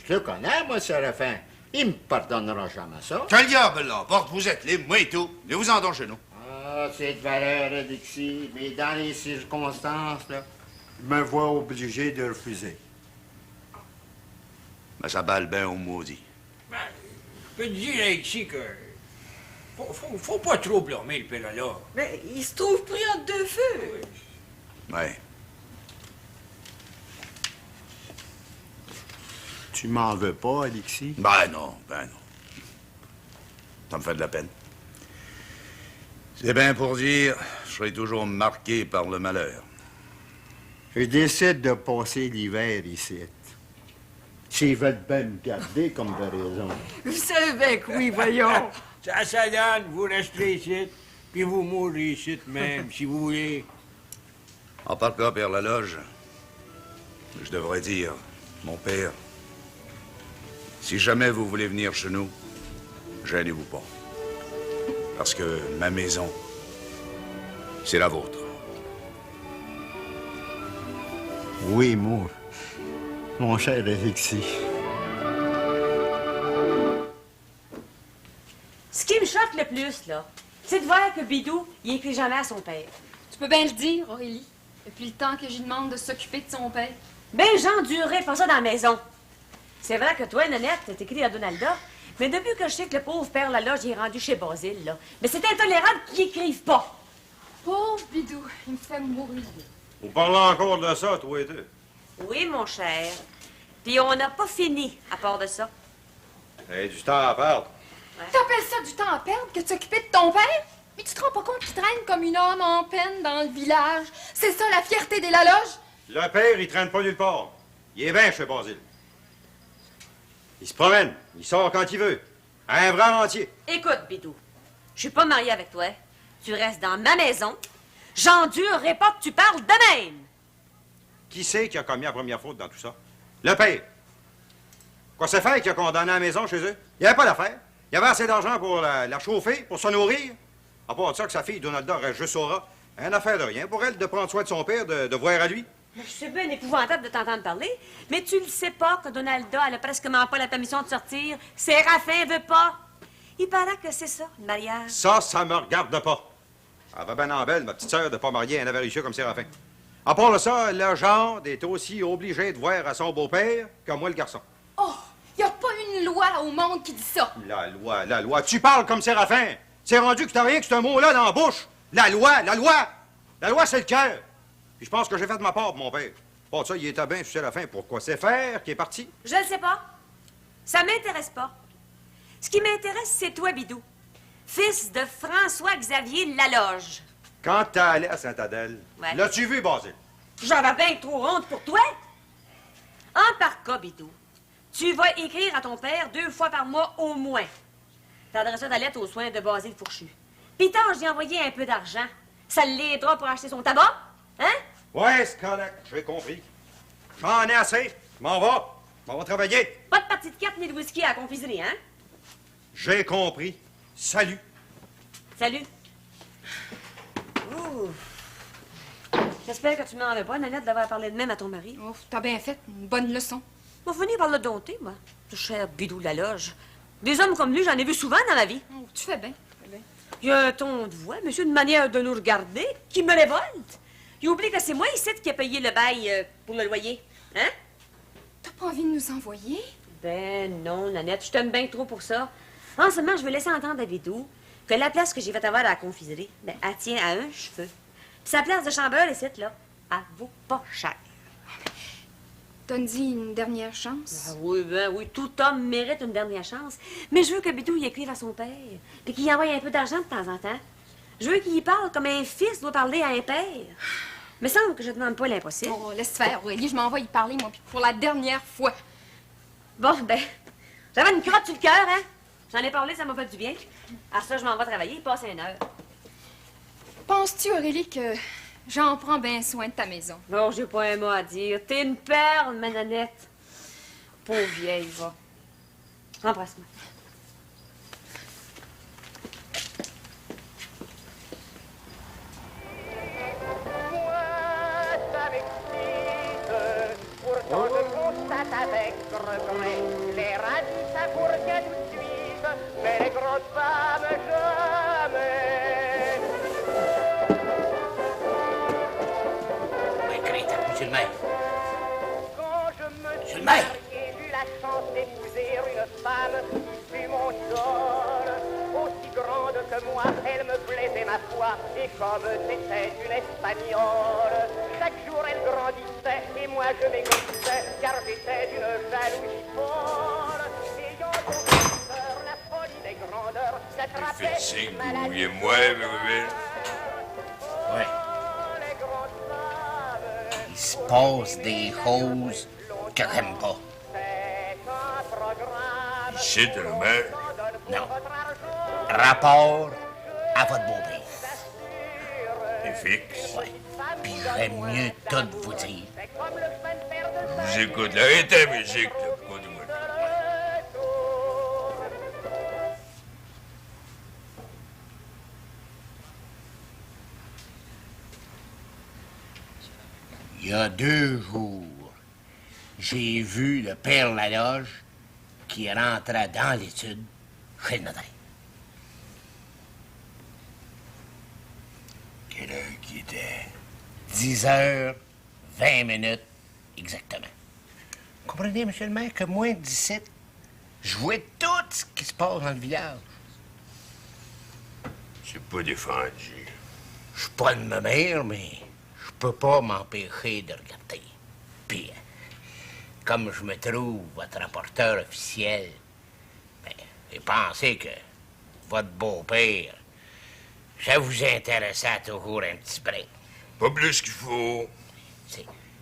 je le connais, moi, Séraphin. Il me pardonnera jamais ça. Que le diable l'emporte, vous êtes libre, moi et tout. Et vous en chez nous. Ah, c'est de valeur, Alexis, mais dans les circonstances, là, je me vois obligé de refuser. Mais ça balle bien au maudit. Ben, je peux te dire, Alexis, que faut pas trop blâmer le père là. Mais il se trouve pris entre deux feux. Ouais. Tu m'en veux pas, Alexis? Ben non. Ça me fait de la peine. C'est bien pour dire, je serai toujours marqué par le malheur. Je décide de passer l'hiver ici. S'ils veulent bien me garder comme de raison. Vous savez bien que oui, voyons. Ça s'adonne, vous resterez ici, puis vous mourrez ici même, si vous voulez. En part là, Père Laloge, je devrais dire, mon père, si jamais vous voulez venir chez nous, gênez-vous pas. Parce que ma maison, c'est la vôtre. Oui, moi, mon cher Alexis. Ce qui me choque le plus, là, c'est de voir que Bidou, il écrit jamais à son père. Tu peux bien le dire, Aurélie. Depuis le temps que j'y demande de s'occuper de son père. Ben, j'endurerai pas ça dans la maison. C'est vrai que toi, Nanette, t'as écrit à Donalda, mais depuis que je sais que le pauvre père Laloge il est rendu chez Basile, là, mais c'est intolérable qu'il écrive pas. Pauvre Bidou, il me fait mourir. Vous parlez encore de ça, toi et deux? Oui, mon cher. Puis on n'a pas fini à part de ça. Hey, du temps à perdre. T'appelles ça du temps à perdre que de s'occuper de ton père? Mais tu te rends pas compte qu'il traîne comme une âme en peine dans le village? C'est ça la fierté des Laloge? Le père, il traîne pas nulle part. Il est bien chez Basile. Il se promène, il sort quand il veut. Un bras entier. Écoute, Bidou, je suis pas mariée avec toi. Tu restes dans ma maison. J'endurerai pas que tu parles de même. Qui c'est qui a commis la première faute dans tout ça? Le père. Quoi, c'est faire qui a condamné la maison chez eux? Il n'y avait pas d'affaire. Il y avait assez d'argent pour la chauffer, pour se nourrir. À part de ça, que sa fille, Donalda, reste juste au rat. Une affaire de rien pour elle de prendre soin de son père, de voir à lui. Je suis bien épouvantable de t'entendre parler, mais tu le sais pas que Donalda, elle a presquement pas la permission de sortir. Séraphin veut pas. Il paraît que c'est ça, le mariage. Ça me regarde pas. Elle va bien en belle, ma petite sœur, de pas marier un avaricieux comme Séraphin. À part de ça, le genre est aussi obligé de voir à son beau-père que moi, le garçon. Oh, y a pas une loi au monde qui dit ça. La loi. Tu parles comme Séraphin. C'est rendu que t'as rien que ce mot-là dans la bouche. La loi. La loi, c'est le cœur. Puis je pense que j'ai fait de ma part pour mon père. Bon, ça, il était bien sur Séraphin. Pourquoi c'est faire qui est parti? Je le sais pas. Ça m'intéresse pas. Ce qui m'intéresse, c'est toi, Bidou. Fils de François-Xavier Laloge. Quand t'es allé à Sainte-Adèle, Ouais. l'as-tu vu, Basile? J'avais bien trop honte pour toi. En par cas, Bidou, tu vas écrire à ton père 2 fois par mois au moins. T'adresseras ta lettre aux soins de Basile Fourchu. Puis tant, j'ai envoyé un peu d'argent. Ça l'aidera pour acheter son tabac, hein? Ouais, c'est correct, j'ai compris. J'en ai assez. M'en va travailler. Pas de partie de cartes ni de whisky à la confiserie, hein? J'ai compris. Salut. Salut. Ouh. J'espère que tu m'en veux pas, Nanette, d'avoir parlé de même à ton mari. Oh, t'as bien fait. Une bonne leçon. On va finir par le dompter, moi. Ce cher Bidou Laloge. Des hommes comme lui, j'en ai vu souvent dans ma vie. Oh, tu fais bien. Il y a un ton de voix, monsieur, une manière de nous regarder qui me révolte. Il oublie que c'est moi ici qui ai payé le bail pour le loyer. Hein? T'as pas envie de nous envoyer? Ben non, Nanette, je t'aime bien trop pour ça. En ce moment, je veux laisser entendre à Bidou que la place que j'ai fait avoir à la confiserie, ben, elle tient à un cheveu. Puis sa place de chambeur, ici, là, elle vaut pas cher. Donne-y une dernière chance. Ah oui, ben oui, tout homme mérite une dernière chance. Mais je veux que Bidou y écrive à son père, puis qu'il y envoie un peu d'argent de temps en temps. Je veux qu'il y parle comme un fils doit parler à un père. Me semble que je ne demande pas l'impossible. Oh, laisse faire, Aurélie, je m'en vais y parler, moi, puis pour la dernière fois. Bon, ben, j'avais une crotte sur le cœur, hein? J'en ai parlé, ça m'a fait du bien. Alors ça, je m'en vais travailler, il passe 1 heure. Penses-tu, Aurélie, que j'en prends bien soin de ta maison? Non, j'ai pas un mot à dire. T'es une perle, ma nanette. Pauvre vieille, va. Embrasse-moi. Pourtant je constate avec regret les radis s'accourquent tout de suite, mais les grandes femmes jamais. Oui, Créta, monsieur le maire. Quand je me Monsieur suis le maire. marié, j'ai eu la chance d'épouser une femme qui fut mon idole. Aussi grande que moi, elle me plaisait ma foi, et comme c'était une Espagnole, chaque jour elle grandissait, et moi je m'égoïssais, car j'étais d'une jalousie folle. Ayant pour sœur la folie des grandeurs, j'attrapais Faites signe que vous vouliez moi, bébé. Ouais. Il se passe des choses que j'aime pas. Ici, t'es le maire. Non. Rapport à votre beau-père. Et fixe. Ouais. Puis j'aime mieux tout vous dire. Je vous écoute. Arrêtez la musique, là. Contez-moi. Il y a 2 jours, j'ai vu le père Laloge qui rentrait dans l'étude chez le notaire. Quelle heure qu'il était? 10h20 exactement. Comprenez, monsieur le maire, que moins de 17, je vois tout ce qui se passe dans le village. C'est pas défendu. Je suis pas de ma mère, mais je peux pas m'empêcher de regarder. Puis, comme je me trouve votre rapporteur officiel, ben, j'ai pensé que votre beau-père, ça vous intéressait toujours un petit break. Pas plus qu'il faut.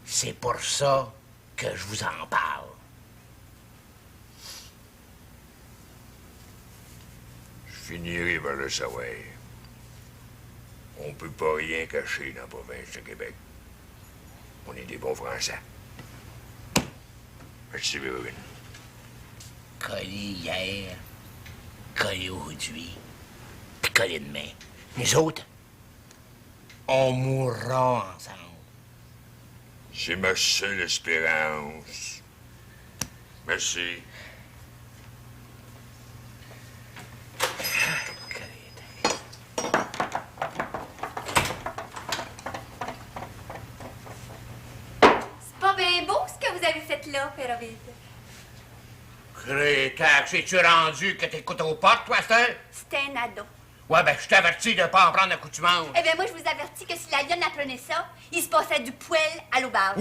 C'est pour ça que je vous en parle. Je finirai par le savoir. On peut pas rien cacher dans la province de Québec. On est des bons Français. Merci, Vérone. Collé hier, collé aujourd'hui, puis collé demain. Nous autres, on mourra ensemble. C'est ma seule espérance. Merci. C'est pas bien beau ce que vous avez fait là, Père Ovide. Crétac, c'est-tu rendu que t'écoutes aux portes, toi, Stella? C'était un ado. Ouais, ben, je t'avertis de pas en prendre accoutumance. Eh bien, moi, je vous avertis que si la lionne apprenait ça, il se passait du poêle à l'auberge.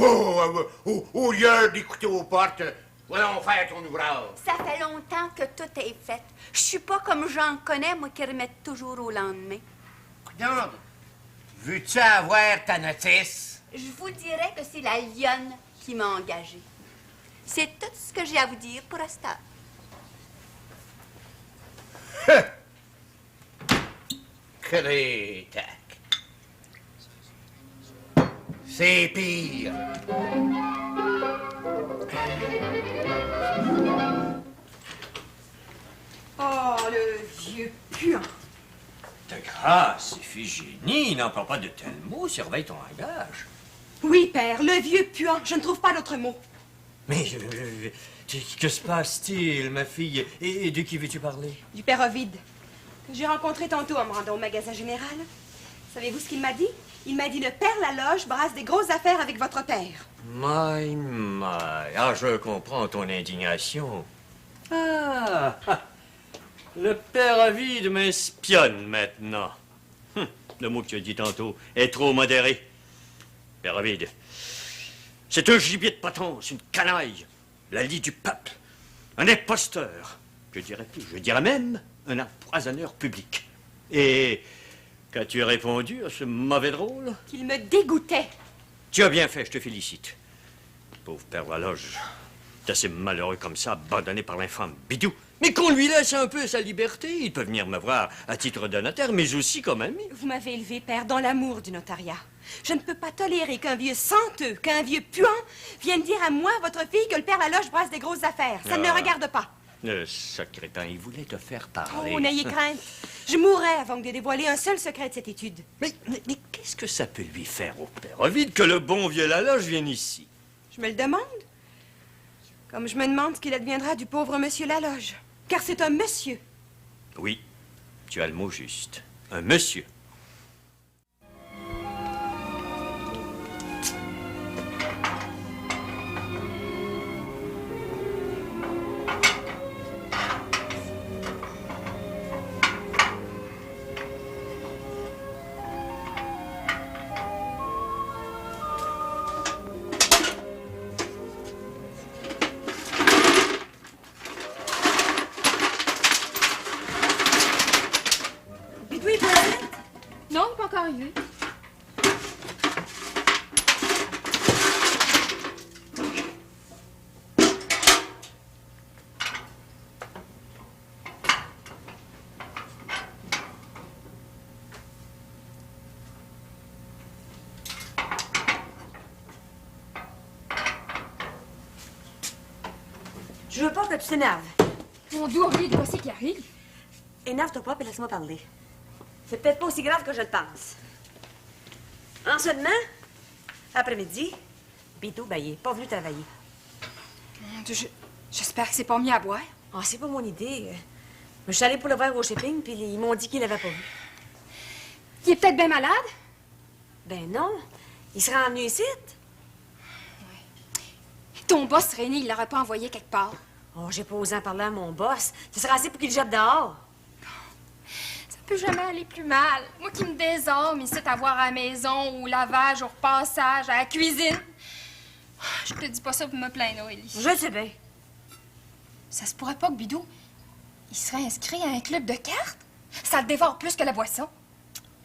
Au lieu d'écouter aux portes, voyons faire ton ouvrage. Ça fait longtemps que tout est fait. Je suis pas comme j'en connais, moi, qui remettent toujours au lendemain. Non, veux-tu avoir ta notice? Je vous dirais que c'est la lionne qui m'a engagée. C'est tout ce que j'ai à vous dire pour l'instant. Crétac. C'est pire. Oh, le vieux puant. De grâce, Iphigénie, n'emploie pas de tels mots, surveille ton langage. Oui, père, le vieux puant. Je ne trouve pas d'autre mot. Mais que se passe-t-il, ma fille? Et de qui veux-tu parler? Du père Ovide, que j'ai rencontré tantôt en me rendant au magasin général. Savez-vous ce qu'il m'a dit? Il m'a dit, le père Laloge brasse des grosses affaires avec votre père. My. Ah, je comprends ton indignation. Ah! Le père Ovide m'espionne maintenant. Le mot que tu as dit tantôt est trop modéré. Père Ovide, c'est un gibier de potence, une canaille, la lie du peuple, un imposteur. Je dirais plus, je dirais même un empoisonneur public. Et qu'as-tu répondu à ce mauvais drôle? Qu'il me dégoûtait. Tu as bien fait, je te félicite. Pauvre père Laloge, est assez malheureux comme ça, abandonné par l'infâme Bidou. Mais qu'on lui laisse un peu sa liberté. Il peut venir me voir à titre de notaire, mais aussi comme ami. Vous m'avez élevé, père, dans l'amour du notariat. Je ne peux pas tolérer qu'un vieux senteux, qu'un vieux puant vienne dire à moi, votre fille, que le père Laloche brasse des grosses affaires. Ça ne me regarde pas. Le sacré pain, il voulait te faire parler. Oh, n'ayez crainte. Je mourrais avant de dévoiler un seul secret de cette étude. Mais qu'est-ce que ça peut lui faire au père Ovide que le bon vieux Laloche vienne ici? Je me le demande. Comme je me demande ce qu'il adviendra du pauvre monsieur Laloge. Car c'est un monsieur. Oui, tu as le mot juste. Un monsieur. Non, pas encore arrivé. Je veux pas que tu t'énerves. Mon Dieu, Aurélie, de voici qui arrive. Énerve-toi pas, puis laisse-moi parler. C'est peut-être pas aussi grave que je le pense. En ce moment, après-midi, Bidou, ben, il est pas venu travailler. Mon Dieu, j'espère que c'est pas mis à boire. Ah, c'est pas mon idée. Je suis allée pour le voir au shipping, puis ils m'ont dit qu'il l'avait pas vu. Il est peut-être bien malade? Ben non. Il se rend venu ici. Ton boss, René, il l'aurait pas envoyé quelque part. Oh, j'ai pas osé en parler à mon boss. Ce sera assez pour qu'il le jette dehors. Ça peut jamais aller plus mal. Moi qui me désarme ici à voir à la maison, au lavage, au repassage, à la cuisine. Je te dis pas ça pour me plaindre, Aurélie. Je le sais bien. Ça se pourrait pas que Bidou, il serait inscrit à un club de cartes? Ça le dévore plus que la boisson.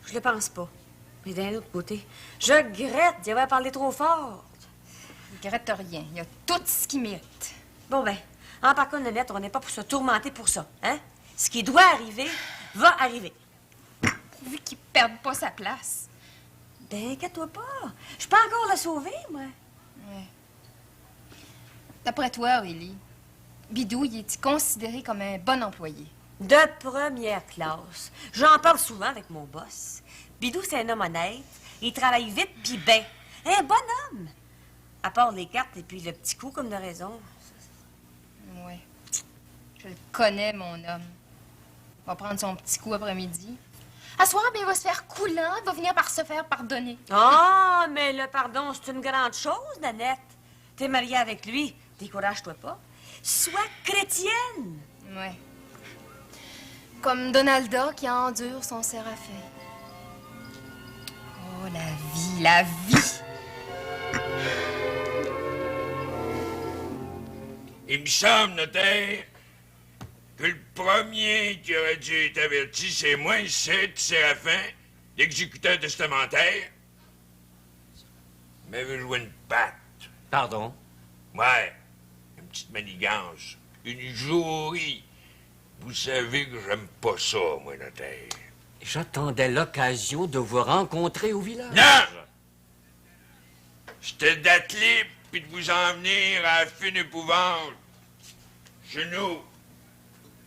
Je le pense pas. Mais d'un autre côté, je regrette d'y avoir parlé trop fort. Je regrette rien. Il y a tout ce qu'il mérite. Bon, ben, en par contre, Nanette, on n'est pas pour se tourmenter pour ça, hein? Ce qui doit arriver, va arriver. Pourvu qu'il perde pas sa place. Ben, inquiète-toi pas. Je peux encore le sauver, moi. Ouais. D'après toi, Aurélie, Bidou, il est considéré comme un bon employé? De première classe. J'en parle souvent avec mon boss. Bidou, c'est un homme honnête. Il travaille vite puis bien. Un bon homme. À part les cartes et puis le petit coup comme de raison. Oui. Je le connais, mon homme. Il va prendre son petit coup après-midi. À soir, bien, il va se faire coulant. Il va finir par se faire pardonner. Ah, mais le pardon, c'est une grande chose, Nanette. T'es mariée avec lui. Décourage-toi pas. Sois chrétienne. Oui. Comme Donalda qui endure son séraphin. Oh, la vie, la vie! Il me semble, notaire, que le premier qui aurait dû être averti, c'est moi, c'est Séraphin, l'exécuteur testamentaire. Il m'avait joué une patte. Pardon? Ouais, une petite manigance, une jouerie. Vous savez que j'aime pas ça, moi, notaire. J'attendais l'occasion de vous rencontrer au village. Non! C'était d'atteler puis de vous en venir à la fine épouvante. Chez nous,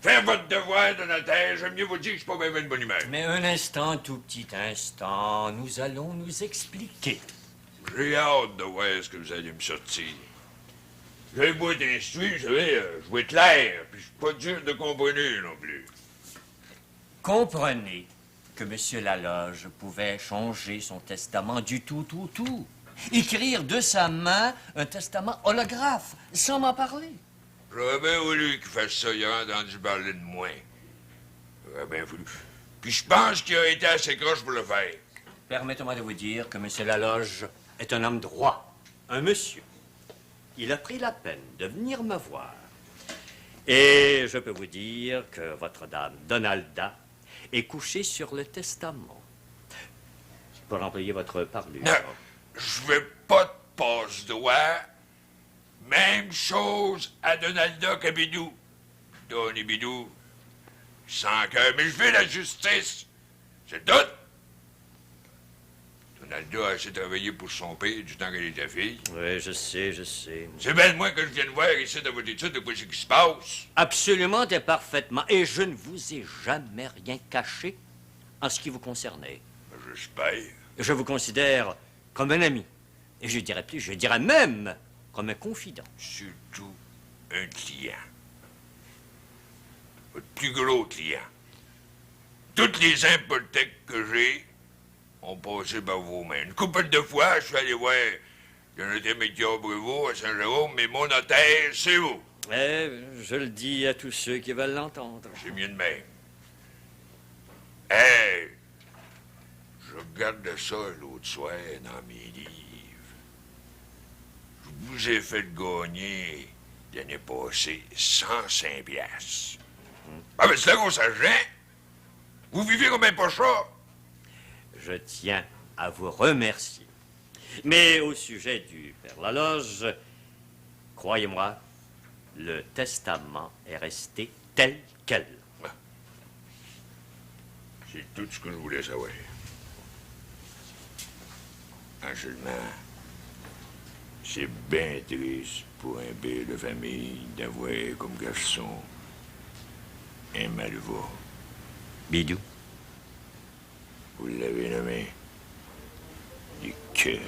faire votre devoir de notaire, j'aime mieux vous dire que je suis pas bien de bonne humeur. Mais un instant, tout petit instant, nous allons nous expliquer. J'ai hâte de voir ce que vous allez me sortir. J'ai beau être instruit, vous savez, je veux être clair, puis je suis pas dur de comprendre non plus. Comprenez que M. Laloge pouvait changer son testament du tout. Écrire de sa main un testament holographe, sans m'en parler. J'aurais bien voulu qu'il fasse ça, il aurait entendu parler de moi. J'aurais bien voulu. Puis je pense qu'il a été assez croche pour le faire. Permettez-moi de vous dire que M. Laloge est un homme droit, un monsieur. Il a pris la peine de venir me voir. Et je peux vous dire que votre dame, Donalda, est couchée sur le testament. Pour employer votre parlure. Non, je veux pas de passe-doigt. Même chose à Donalda que Bidou. Donny Bidou, sans cœur, mais je fais la justice. C'est tout. Donalda a assez travaillé pour son père du temps qu'elle était fille. Oui, je sais. C'est bien de moi que je viens de voir ici dans votre étude de quoi c'est qui se passe. Absolument et parfaitement. Et je ne vous ai jamais rien caché en ce qui vous concernait. J'espère. Je vous considère comme un ami. Et je dirais plus, je dirais même comme un confident. Surtout un client. Votre plus gros client. Toutes les hypothèques que j'ai ont passé par vos mains. Une couple de fois, je suis allé voir le notaire Melchior Brevoort à Saint-Jérôme, mais mon notaire, c'est vous. Je le dis à tous ceux qui veulent l'entendre. C'est mieux de même. Hey, je regardais ça l'autre soir dans mes livres. Je vous ai fait gagner l'année passée 105 piastres. Ah, ben c'est là qu'on s'agit. Vous vivez comme un pochard. Je tiens à vous remercier. Mais au sujet du Père Laloge, croyez-moi, le testament est resté tel quel. C'est tout ce que je voulais savoir. Seulement, c'est bien triste pour un père de famille d'avoir comme garçon un malvoi. Bidou. Vous l'avez nommé du cœur.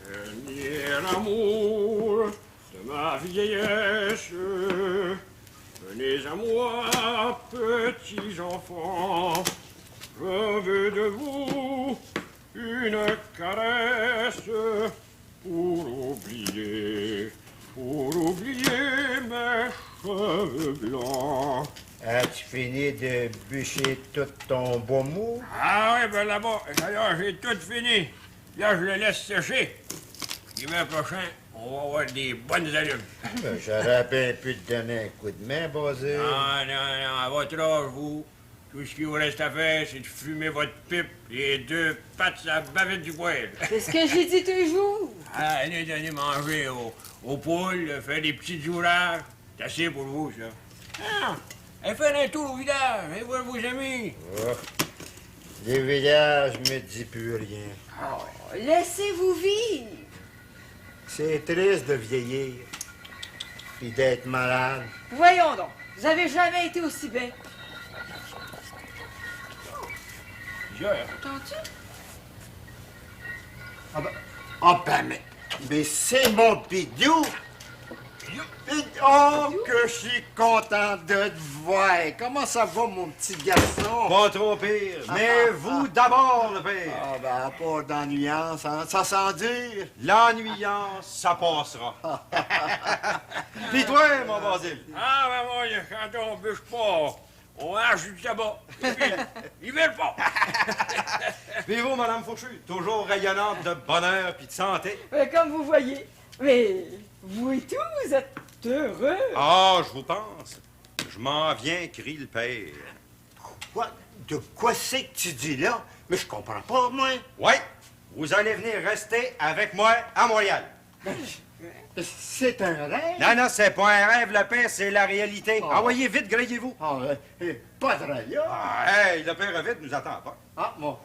Dernier amour de ma vieillesse, venez à moi, petits enfants, je veux de vous une caresse pour oublier mes cheveux blancs. As-tu fini de bûcher tout ton beau mou? Ah oui, ben là-bas, d'ailleurs, j'ai tout fini. Là, je le laisse sécher. L'hiver prochain, on va avoir des bonnes allumes. Ben, j'aurais bien pu te donner un coup de main, Basile. Non, à votre âge, vous, tout ce qu'il vous reste à faire, c'est de fumer votre pipe et 2 pattes à la bavette du poêle. C'est ce que j'ai dit toujours. Ah, allez donner manger aux poules, faire des petits ouvrages. C'est assez pour vous, ça. Ah, allez faire un tour au village, allez voir vos amis. Oh. Les villages me disent plus rien. Oh, laissez-vous vivre. C'est triste de vieillir, puis d'être malade. Voyons donc, vous avez jamais été aussi bien. Entends-tu? Ah ben, mais c'est mon bidou! Oh, que je suis content de te voir! Comment ça va, mon petit garçon? Pas trop pire, mais vous d'abord, le père! Ah ben, pas d'ennuyance, hein? Ça s'endure? L'ennuyance, ça passera. Puis toi, mon Basile? Ah, ben moi, quand on bûche pas, on hache du tabac. Et puis, ils veulent pas. Puis vous, Madame Fauchu, toujours rayonnante de bonheur puis de santé. Mais comme vous voyez, mais vous et tout, vous êtes heureux. Ah, je vous pense. Je m'en viens, crie le père. Quoi? De quoi c'est que tu dis là? Mais je comprends pas, moi. Ouais, vous allez venir rester avec moi à Montréal. C'est un rêve? Non, c'est pas un rêve, le père, c'est la réalité. Oh. Envoyez vite, grillez-vous. Pas de rêve. Hey, le père vite nous attend pas. Ah, bon.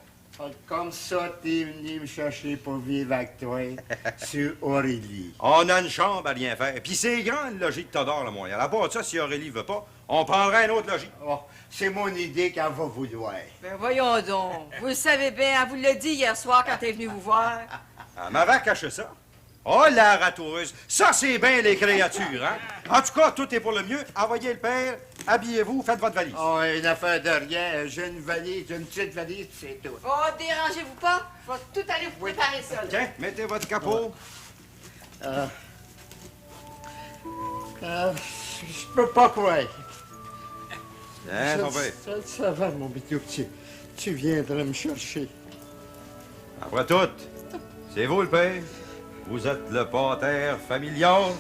Comme ça, t'es venu me chercher pour vivre avec toi sur Aurélie. On a une chambre à rien faire. Puis c'est grand, le logis de Todor, à Montréal. À part de ça, si Aurélie veut pas, on prendrait un autre logis. Oh, c'est mon idée qu'elle va vouloir. Ben voyons donc, vous le savez bien, elle vous l'a dit hier soir quand elle est venue vous voir. Elle m'avait caché ça. Oh, la ratoureuse. Ça, c'est bien les créatures, hein? En tout cas, tout est pour le mieux. Envoyez le père, habillez-vous, faites votre valise. Oh, une affaire de rien. J'ai une valise, une petite valise, c'est tout. Oh, dérangez-vous pas, je vais tout aller vous préparer ça. Là. Tiens, mettez votre capot. Je peux pas croire. Hein, ton père? Ça va, mon bidou, tu viendras me chercher. Après tout, c'est vous le père. Vous êtes le pater familial.